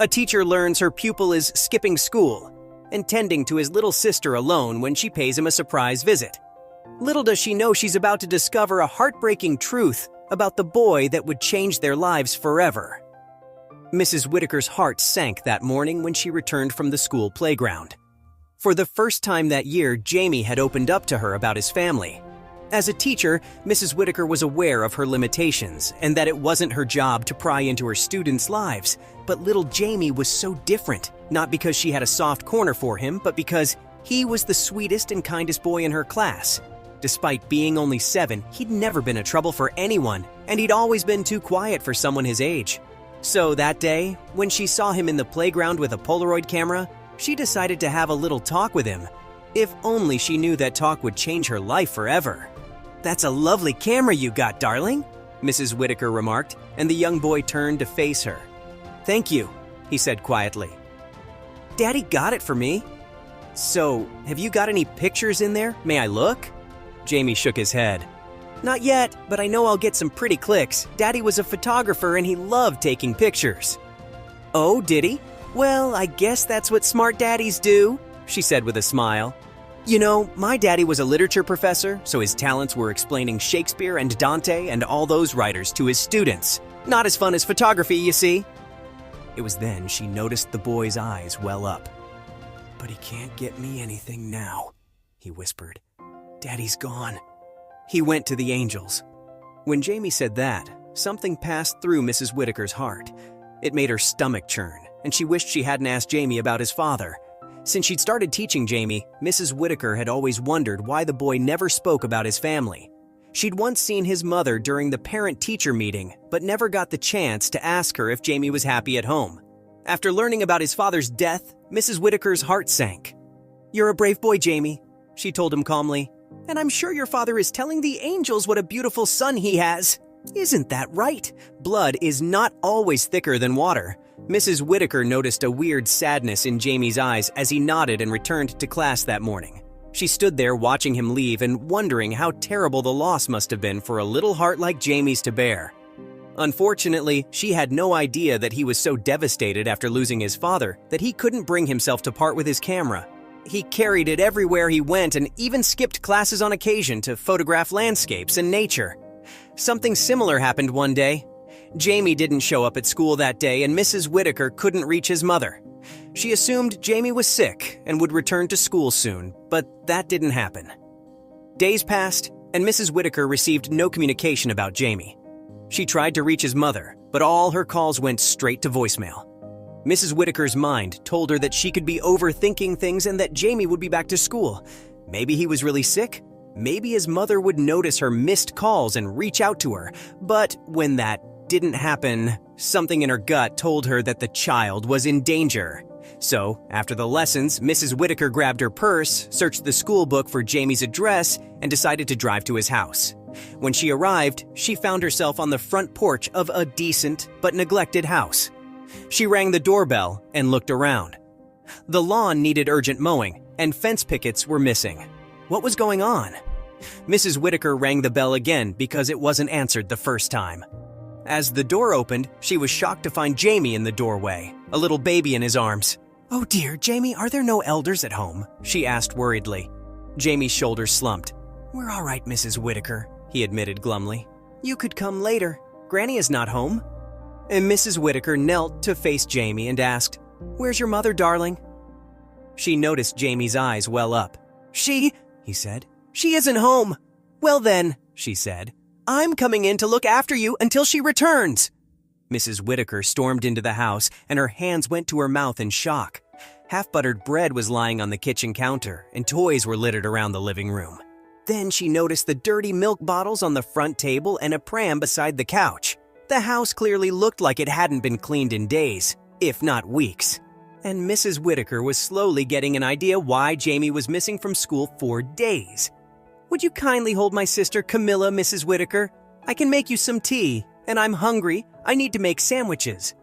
A teacher learns her pupil is skipping school and tending to his little sister alone when she pays him a surprise visit. Little does she know she's about to discover a heartbreaking truth about the boy that would change their lives forever. Mrs. Whitaker's heart sank that morning when she returned from the school playground. For the first time that year, Jamie had opened up to her about his family. As a teacher, Mrs. Whitaker was aware of her limitations and that it wasn't her job to pry into her students' lives. But little Jamie was so different, not because she had a soft corner for him, but because he was the sweetest and kindest boy in her class. Despite being only 7, he'd never been a trouble for anyone, and he'd always been too quiet for someone his age. So that day, when she saw him in the playground with a Polaroid camera, she decided to have a little talk with him. If only she knew that talk would change her life forever. "That's a lovely camera you got, darling," Mrs. Whitaker remarked, and the young boy turned to face her. "Thank you," he said quietly. "Daddy got it for me." "So, have you got any pictures in there? May I look?" Jamie shook his head. "Not yet, but I know I'll get some pretty clicks. Daddy was a photographer and he loved taking pictures." "Oh, did he? Well, I guess that's what smart daddies do," she said with a smile. "You know, my daddy was a literature professor, so his talents were explaining Shakespeare and Dante and all those writers to his students. Not as fun as photography, you see." It was then she noticed the boy's eyes well up. "But he can't get me anything now," he whispered. "Daddy's gone." He went to the angels. When Jamie said that, something passed through Mrs. Whitaker's heart. It made her stomach churn, and she wished she hadn't asked Jamie about his father. Since she'd started teaching Jamie, Mrs. Whitaker had always wondered why the boy never spoke about his family. She'd once seen his mother during the parent-teacher meeting, but never got the chance to ask her if Jamie was happy at home. After learning about his father's death, Mrs. Whitaker's heart sank. "You're a brave boy, Jamie," she told him calmly. "And I'm sure your father is telling the angels what a beautiful son he has. Isn't that right? Blood is not always thicker than water." Mrs. Whitaker noticed a weird sadness in Jamie's eyes as he nodded and returned to class that morning. She stood there watching him leave and wondering how terrible the loss must have been for a little heart like Jamie's to bear. Unfortunately, she had no idea that he was so devastated after losing his father that he couldn't bring himself to part with his camera. He carried it everywhere he went and even skipped classes on occasion to photograph landscapes and nature. Something similar happened one day. Jamie didn't show up at school that day and Mrs. Whitaker couldn't reach his mother. She assumed Jamie was sick and would return to school soon, but that didn't happen. Days passed and Mrs. Whitaker received no communication about Jamie. She tried to reach his mother, but all her calls went straight to voicemail. Mrs. Whitaker's mind told her that she could be overthinking things and that Jamie would be back to school. Maybe he was really sick. Maybe his mother would notice her missed calls and reach out to her. But when that didn't happen, something in her gut told her that the child was in danger. So, after the lessons, Mrs. Whitaker grabbed her purse, searched the school book for Jamie's address, and decided to drive to his house. When she arrived, she found herself on the front porch of a decent but neglected house. She rang the doorbell and looked around. The lawn needed urgent mowing, and fence pickets were missing. What was going on? Mrs. Whitaker rang the bell again because it wasn't answered the first time. As the door opened, she was shocked to find Jamie in the doorway, a little baby in his arms. "Oh dear, Jamie, are there no elders at home?" she asked worriedly. Jamie's shoulders slumped. "We're all right, Mrs. Whitaker," he admitted glumly. "You could come later. Granny is not home." And Mrs. Whitaker knelt to face Jamie and asked, "Where's your mother, darling?" She noticed Jamie's eyes well up. She, he said. "She isn't home." "Well then," she said, "I'm coming in to look after you until she returns." Mrs. Whitaker stormed into the house and her hands went to her mouth in shock. Half-buttered bread was lying on the kitchen counter and toys were littered around the living room. Then she noticed the dirty milk bottles on the front table and a pram beside the couch. The house clearly looked like it hadn't been cleaned in days, if not weeks. And Mrs. Whitaker was slowly getting an idea why Jamie was missing from school for days. "Would you kindly hold my sister Camilla, Mrs. Whitaker? I can make you some tea, and I'm hungry. I need to make sandwiches."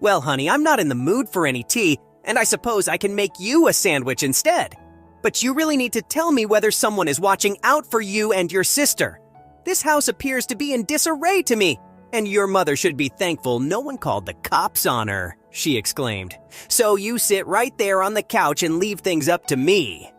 "Well, honey, I'm not in the mood for any tea, and I suppose I can make you a sandwich instead. But you really need to tell me whether someone is watching out for you and your sister. This house appears to be in disarray to me, and your mother should be thankful no one called the cops on her." she exclaimed. "So you sit right there on the couch and leave things up to me."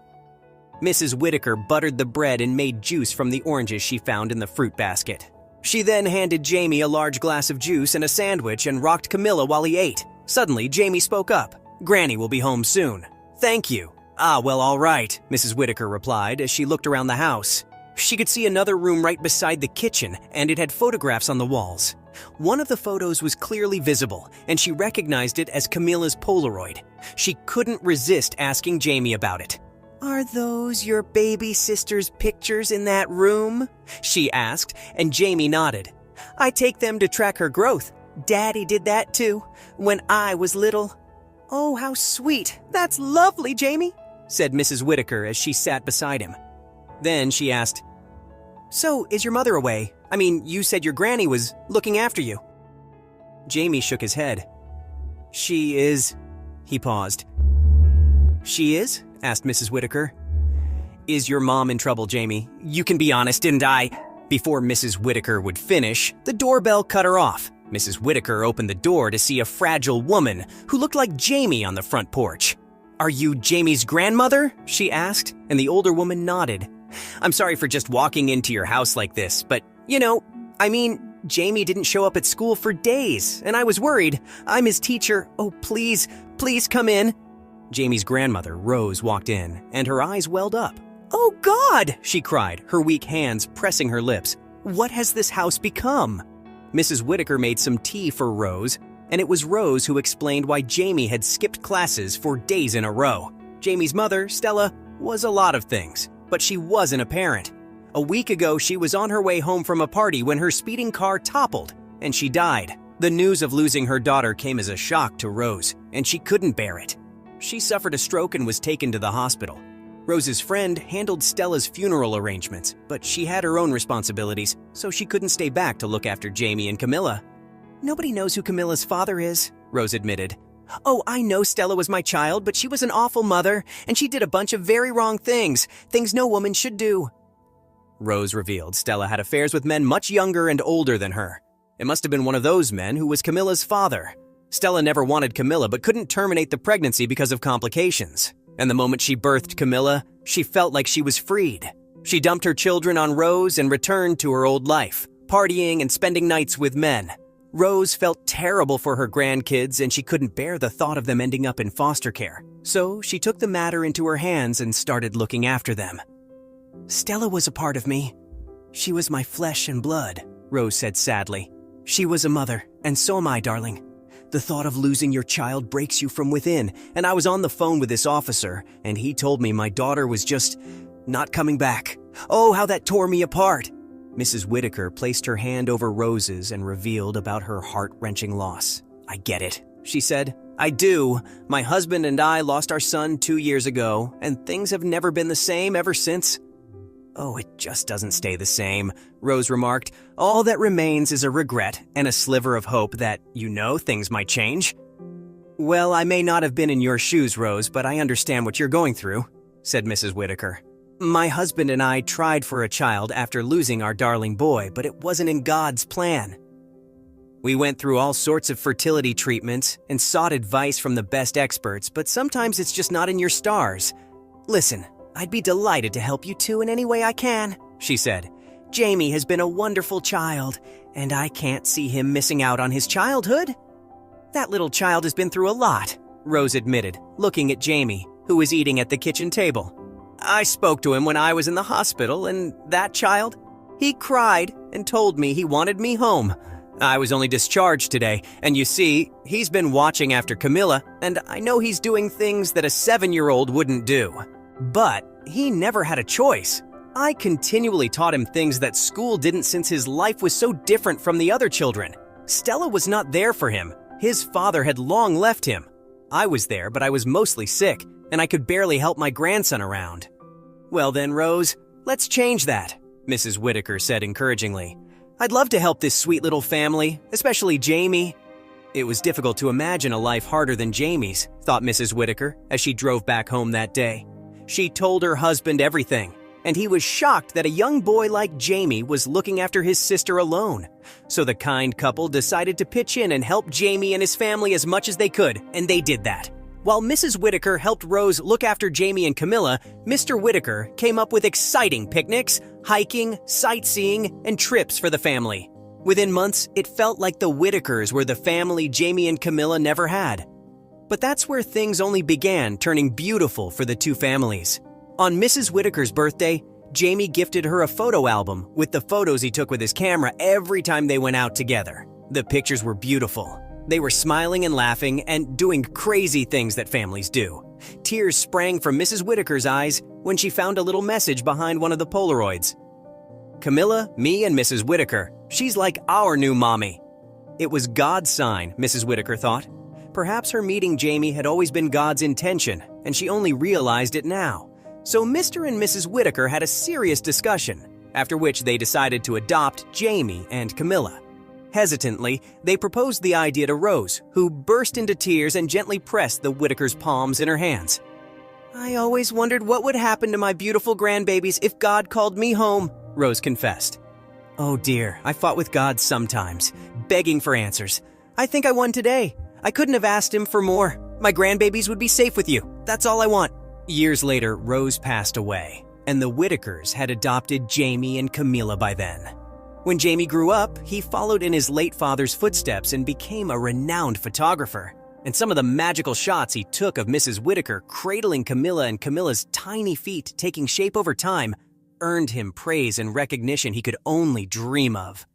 Mrs. Whitaker buttered the bread and made juice from the oranges she found in the fruit basket. She then handed Jamie a large glass of juice and a sandwich and rocked Camilla while he ate. Suddenly, Jamie spoke up. "Granny will be home soon." "Thank you." "Ah, well, all right," Mrs. Whitaker replied as she looked around the house. She could see another room right beside the kitchen, and it had photographs on the walls. One of the photos was clearly visible, and she recognized it as Camilla's Polaroid. She couldn't resist asking Jamie about it. "Are those your baby sister's pictures in that room?" she asked, and Jamie nodded. "I take them to track her growth. Daddy did that too, when I was little." "Oh, how sweet. That's lovely, Jamie," said Mrs. Whitaker as she sat beside him. Then she asked, "So, is your mother away? I mean, you said your granny was looking after you." Jamie shook his head. "She is..." He paused. "She is?" asked Mrs. Whitaker. "Is your mom in trouble, Jamie? You can be honest, didn't I?" Before Mrs. Whitaker would finish, the doorbell cut her off. Mrs. Whitaker opened the door to see a fragile woman who looked like Jamie on the front porch. "Are you Jamie's grandmother?" she asked, and the older woman nodded. "I'm sorry for just walking into your house like this, but, Jamie didn't show up at school for days, and I was worried. I'm his teacher. Oh, please, please come in." Jamie's grandmother, Rose, walked in, and her eyes welled up. "Oh, God!" she cried, her weak hands pressing her lips. "What has this house become?" Mrs. Whitaker made some tea for Rose, and it was Rose who explained why Jamie had skipped classes for days in a row. Jamie's mother, Stella, was a lot of things, but she wasn't a parent. A week ago, she was on her way home from a party when her speeding car toppled, and she died. The news of losing her daughter came as a shock to Rose, and she couldn't bear it. She suffered a stroke and was taken to the hospital. Rose's friend handled Stella's funeral arrangements, but she had her own responsibilities, so she couldn't stay back to look after Jamie and Camilla. "Nobody knows who Camilla's father is," Rose admitted. "Oh, I know Stella was my child, but she was an awful mother, and she did a bunch of very wrong things no woman should do." Rose revealed Stella had affairs with men much younger and older than her. It must have been one of those men who was Camilla's father. Stella never wanted Camilla but couldn't terminate the pregnancy because of complications. And the moment she birthed Camilla, she felt like she was freed. She dumped her children on Rose and returned to her old life, partying and spending nights with men. Rose felt terrible for her grandkids and she couldn't bear the thought of them ending up in foster care. So she took the matter into her hands and started looking after them. "Stella was a part of me. She was my flesh and blood," Rose said sadly. "She was a mother, and so am I, darling. The thought of losing your child breaks you from within, and I was on the phone with this officer, and he told me my daughter was just not coming back. Oh, how that tore me apart." Mrs. Whitaker placed her hand over Rose's and revealed about her heart-wrenching loss. "I get it," she said. "I do. My husband and I lost our son 2 years ago, and things have never been the same ever since." "Oh, it just doesn't stay the same," Rose remarked. "All that remains is a regret and a sliver of hope that, things might change." "Well, I may not have been in your shoes, Rose, but I understand what you're going through," said Mrs. Whitaker. "My husband and I tried for a child after losing our darling boy, but it wasn't in God's plan. We went through all sorts of fertility treatments and sought advice from the best experts, but sometimes it's just not in your stars. Listen, I'd be delighted to help you too in any way I can," she said. "Jamie has been a wonderful child, and I can't see him missing out on his childhood." "That little child has been through a lot," Rose admitted, looking at Jamie, who was eating at the kitchen table. "I spoke to him when I was in the hospital, and that child, he cried and told me he wanted me home. I was only discharged today, and you see, he's been watching after Camilla, and I know he's doing things that a 7-year-old wouldn't do. But he never had a choice. I continually taught him things that school didn't since his life was so different from the other children. Stella was not there for him. His father had long left him. I was there, but I was mostly sick, and I could barely help my grandson around." "Well then, Rose, let's change that," Mrs. Whitaker said encouragingly. "I'd love to help this sweet little family, especially Jamie." It was difficult to imagine a life harder than Jamie's, thought Mrs. Whitaker as she drove back home that day. She told her husband everything. and he was shocked that a young boy like Jamie was looking after his sister alone. So the kind couple decided to pitch in and help Jamie and his family as much as they could, and they did that. While Mrs. Whitaker helped Rose look after Jamie and Camilla, Mr. Whitaker came up with exciting picnics, hiking, sightseeing, and trips for the family. Within months, it felt like the Whitakers were the family Jamie and Camilla never had. But that's where things only began turning beautiful for the two families. On Mrs. Whitaker's birthday, Jamie gifted her a photo album with the photos he took with his camera every time they went out together. The pictures were beautiful. They were smiling and laughing and doing crazy things that families do. Tears sprang from Mrs. Whitaker's eyes when she found a little message behind one of the Polaroids. "Camilla, me, and Mrs. Whitaker. She's like our new mommy." It was God's sign, Mrs. Whitaker thought. Perhaps her meeting Jamie had always been God's intention, and she only realized it now. So Mr. and Mrs. Whitaker had a serious discussion, after which they decided to adopt Jamie and Camilla. Hesitantly, they proposed the idea to Rose, who burst into tears and gently pressed the Whitakers' palms in her hands. "I always wondered what would happen to my beautiful grandbabies if God called me home," Rose confessed. "Oh dear, I fought with God sometimes, begging for answers. I think I won today. I couldn't have asked him for more. My grandbabies would be safe with you. That's all I want." Years later, Rose passed away, and the Whitakers had adopted Jamie and Camilla by then. When Jamie grew up, he followed in his late father's footsteps and became a renowned photographer. And some of the magical shots he took of Mrs. Whitaker cradling Camilla and Camilla's tiny feet taking shape over time earned him praise and recognition he could only dream of.